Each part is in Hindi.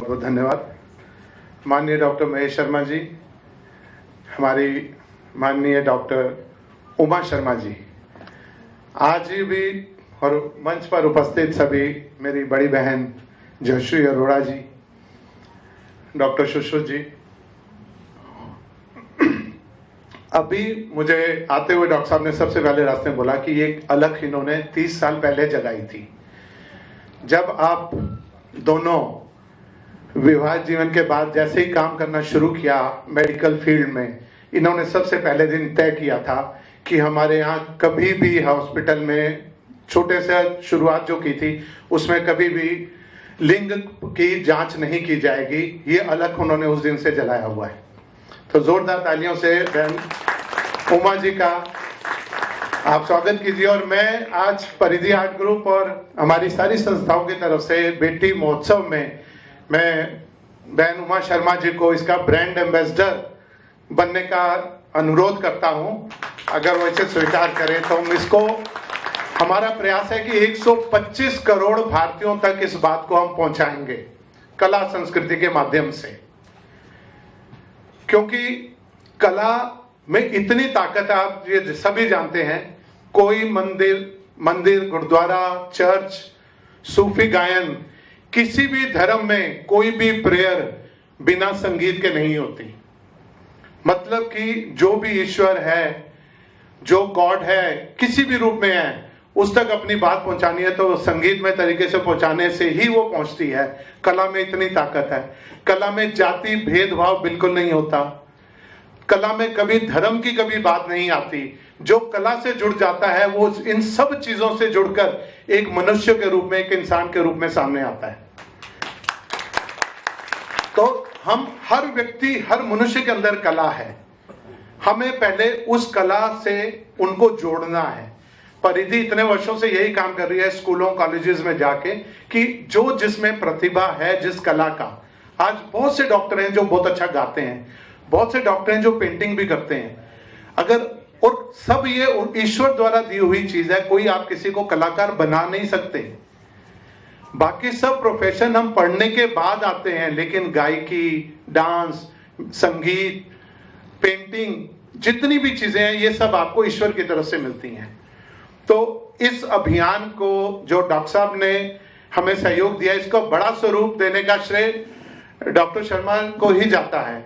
बहुत धन्यवाद। माननीय डॉक्टर महेश शर्मा जी, हमारी माननीय डॉक्टर उमा शर्मा जी, आज भी, और मंच पर उपस्थित सभी मेरी बड़ी बहन जयश्री अरोड़ा जी, डॉक्टर सुश्रुत जी। अभी मुझे आते हुए डॉक्टर साहब ने सबसे पहले रास्ते में बोला कि एक अलग इन्होंने 30 साल पहले जगाई थी। जब आप दोनों विवाह जीवन के बाद जैसे ही काम करना शुरू किया मेडिकल फील्ड में, इन्होंने सबसे पहले दिन तय किया था कि हमारे यहाँ कभी भी हॉस्पिटल में छोटे से शुरुआत जो की थी उसमें कभी भी लिंग की जांच नहीं की जाएगी। ये अलग उन्होंने उस दिन से जलाया हुआ है। तो जोरदार तालियों से बहन उमा जी का आप स्वागत कीजिए। और मैं आज परिधि आर्ट ग्रुप और हमारी सारी संस्थाओं की तरफ से बेटी महोत्सव में मैं बहन उमा शर्मा जी को इसका ब्रांड एम्बेसडर बनने का अनुरोध करता हूं। अगर वो इसे स्वीकार करें तो हम इसको, हमारा प्रयास है कि 125 करोड़ भारतीयों तक इस बात को हम पहुंचाएंगे कला संस्कृति के माध्यम से, क्योंकि कला में इतनी ताकत है। आप ये सभी जानते हैं, कोई मंदिर, गुरुद्वारा, चर्च, सूफी गायन, किसी भी धर्म में कोई भी प्रेयर बिना संगीत के नहीं होती। मतलब कि जो भी ईश्वर है, जो गॉड है, किसी भी रूप में है, उस तक अपनी बात पहुंचानी है तो संगीत में तरीके से पहुंचाने से ही वो पहुंचती है। कला में इतनी ताकत है। कला में जाति भेदभाव बिल्कुल नहीं होता। कला में कभी धर्म की कभी बात नहीं आती। जो कला से जुड़ जाता है वो इन सब चीजों से जुड़कर एक मनुष्य के रूप में, एक इंसान के रूप में सामने आता है। तो हम हर व्यक्ति, हर मनुष्य के अंदर कला है। हमें पहले उस कला से उनको जोड़ना है। परिधि इतने वर्षों से यही काम कर रही है स्कूलों कॉलेजेस में जाके कि जो जिसमें प्रतिभा है, जिस कला का, आज बहुत से डॉक्टर हैं जो बहुत अच्छा गाते हैं, बहुत से डॉक्टर हैं जो पेंटिंग भी करते हैं। अगर, और सब ये ईश्वर द्वारा दी हुई चीज है। कोई आप किसी को कलाकार बना नहीं सकते। बाकी सब प्रोफेशन हम पढ़ने के बाद आते हैं, लेकिन गायकी, डांस, संगीत, पेंटिंग, जितनी भी चीजें हैं ये सब आपको ईश्वर की तरफ से मिलती हैं। तो इस अभियान को जो डॉक्टर साहब ने हमें सहयोग दिया, इसको बड़ा स्वरूप देने का श्रेय डॉक्टर शर्मा को ही जाता है।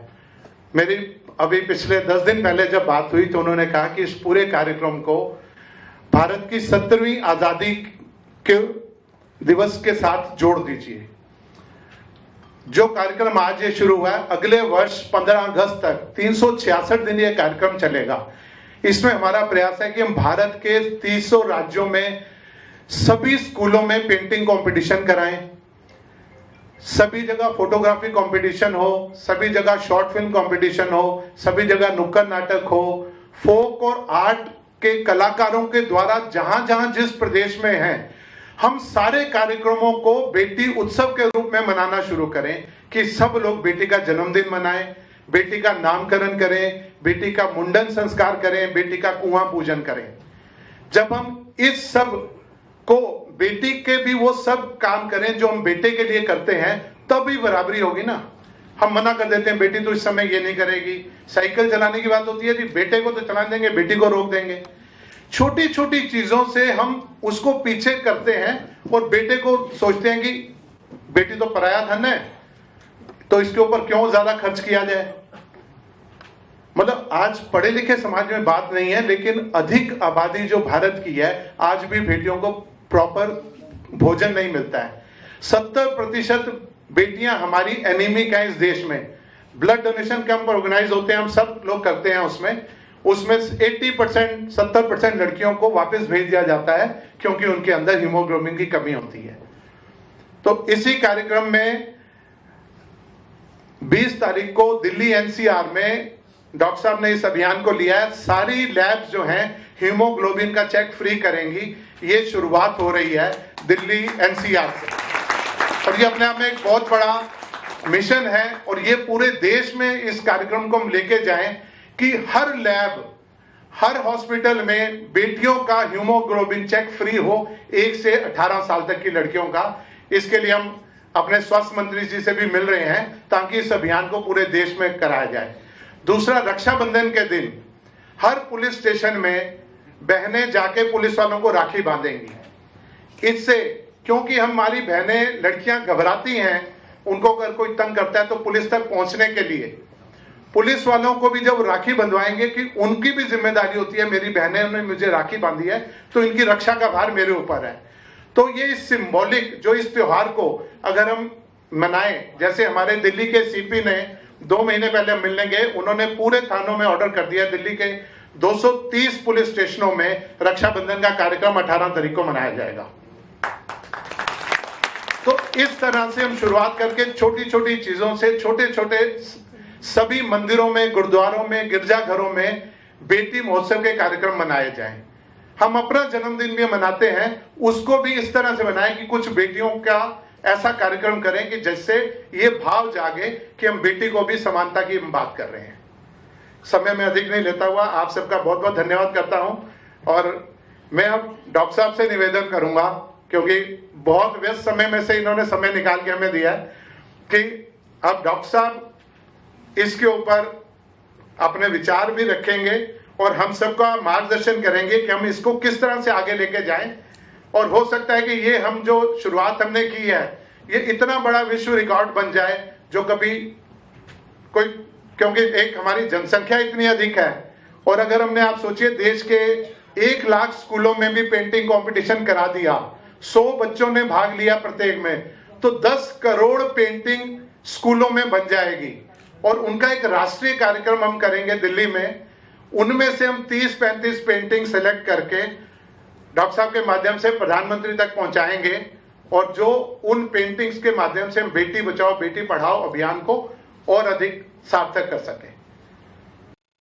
मेरी अभी पिछले 10 दिन पहले जब बात हुई तो उन्होंने कहा कि इस पूरे कार्यक्रम को भारत की 70वीं आजादी के दिवस के साथ जोड़ दीजिए। जो कार्यक्रम आज ये शुरू हुआ है, अगले वर्ष 15 अगस्त तक 366 दिन ये कार्यक्रम चलेगा। इसमें हमारा प्रयास है कि हम भारत के 300 राज्यों में सभी स्कूलों में पेंटिंग कंपटीशन कराएं, सभी जगह फोटोग्राफी कंपटीशन हो, सभी जगह शॉर्ट फिल्म कंपटीशन हो, सभी जगह नुक्कड़ नाटक हो, फोक और आर्ट के कलाकारों के द्वारा जहां जहां जिस प्रदेश में हैं, हम सारे कार्यक्रमों को बेटी उत्सव के रूप में मनाना शुरू करें कि सब लोग बेटी का जन्मदिन मनाएं, बेटी का नामकरण करें, बेटी का मुंडन संस्कार करें, बेटी का कुआं पूजन करें। जब हम इस सब को, बेटी के भी वो सब काम करें जो हम बेटे के लिए करते हैं, तब ही बराबरी होगी ना। हम मना कर देते हैं, बेटी तो इस समय ये नहीं करेगी। साइकिल चलाने की बात होती है, जी बेटे को तो चला देंगे, बेटी को रोक देंगे। छोटी छोटी चीजों से हम उसको पीछे करते हैं और बेटे को सोचते हैं कि बेटी तो पराया धन है, तो इसके ऊपर क्यों ज्यादा खर्च किया जाए। मतलब आज पढ़े लिखे समाज में बात नहीं है, लेकिन अधिक आबादी जो भारत की है, आज भी बेटियों को प्रॉपर भोजन नहीं मिलता है। 70% बेटियां हमारी एनीमिक हैं इस देश में। ब्लड डोनेशन कैंप ऑर्गेनाइज होते हैं, हम सब लोग करते हैं। उसमें 80%, 70% लड़कियों को वापस भेज दिया जाता है क्योंकि उनके अंदर हीमोग्लोबिन की कमी होती है। तो इसी कार्यक्रम में 20 तारीख को दिल्ली एनसीआर में डॉक्टर साहब ने इस अभियान को लिया है। सारी लैब्स जो हैं हीमोग्लोबिन का चेक फ्री करेंगी। ये शुरुआत हो रही है दिल्ली एनसीआर से, और ये अपने आप में एक बहुत बड़ा मिशन है। और ये पूरे देश में इस कार्यक्रम को हम लेके जाएं कि हर लैब, हर हॉस्पिटल में बेटियों का हीमोग्लोबिन चेक फ्री हो, 1 से 18 साल तक की लड़कियों का। इसके लिए हम अपने स्वास्थ्य मंत्री जी से भी मिल रहे हैं ताकि इस अभियान को पूरे देश में कराया जाए। दूसरा, रक्षाबंधन के दिन हर पुलिस स्टेशन में बहनें जाके पुलिस वालों को राखी बांधेंगी। इससे, क्योंकि हमारी बहनें लड़कियां घबराती हैं, उनको अगर कोई तंग करता है तो पुलिस तक पहुंचने के लिए पुलिस वालों को भी जब राखी बंधवाएंगे कि उनकी भी जिम्मेदारी होती है, मेरी बहनें ने मुझे राखी बांधी है तो इनकी रक्षा का भार मेरे ऊपर है। तो ये सिंबॉलिक जो इस त्योहार को अगर हम मनाएं, जैसे हमारे दिल्ली के सीपी ने 2 महीने पहले हम मिलने गए, उन्होंने पूरे थानों में ऑर्डर कर दिया, दिल्ली के 230 पुलिस स्टेशनों में रक्षाबंधन का कार्यक्रम 18 तारीख को मनाया जाएगा। तो इस तरह से हम शुरुआत करके छोटी छोटी चीजों से, छोटे छोटे सभी मंदिरों में, गुरुद्वारों में, गिरजाघरों में बेटी महोत्सव के कार्यक्रम मनाए जाएं। हम अपना जन्मदिन भी मनाते हैं, उसको भी इस तरह से मनाएं कि कुछ बेटियों का ऐसा कार्यक्रम करें कि जिससे ये भाव जागे कि हम बेटी को भी समानता की बात कर रहे हैं। समय में अधिक नहीं लेता हुआ आप सबका बहुत बहुत धन्यवाद करता हूं। और मैं अब डॉक्टर साहब से निवेदन करूंगा, क्योंकि बहुत व्यस्त समय में से इन्होंने समय निकाल के हमें दिया है, कि अब डॉक्टर साहब इसके ऊपर अपने विचार भी रखेंगे और हम सबका मार्गदर्शन करेंगे कि हम इसको किस तरह से आगे लेके जाएं। और हो सकता है कि ये हम जो शुरुआत हमने की है, ये इतना बड़ा विश्व रिकॉर्ड बन जाए जो कभी कोई, क्योंकि एक हमारी जनसंख्या इतनी अधिक है, और अगर हमने, आप सोचिए, देश के 1 लाख स्कूलों में भी पेंटिंग कंपटीशन करा दिया, 100 बच्चों ने भाग लिया प्रत्येक में, तो 10 करोड़ पेंटिंग स्कूलों में बन जाएगी। और उनका एक राष्ट्रीय कार्यक्रम हम करेंगे दिल्ली में, उनमें से हम 30-35 पेंटिंग सेलेक्ट करके डॉक्टर साहब के माध्यम से प्रधानमंत्री तक पहुंचाएंगे, और जो उन पेंटिंग्स के माध्यम से हम बेटी बचाओ बेटी पढ़ाओ अभियान को और अधिक सार्थक कर सकें।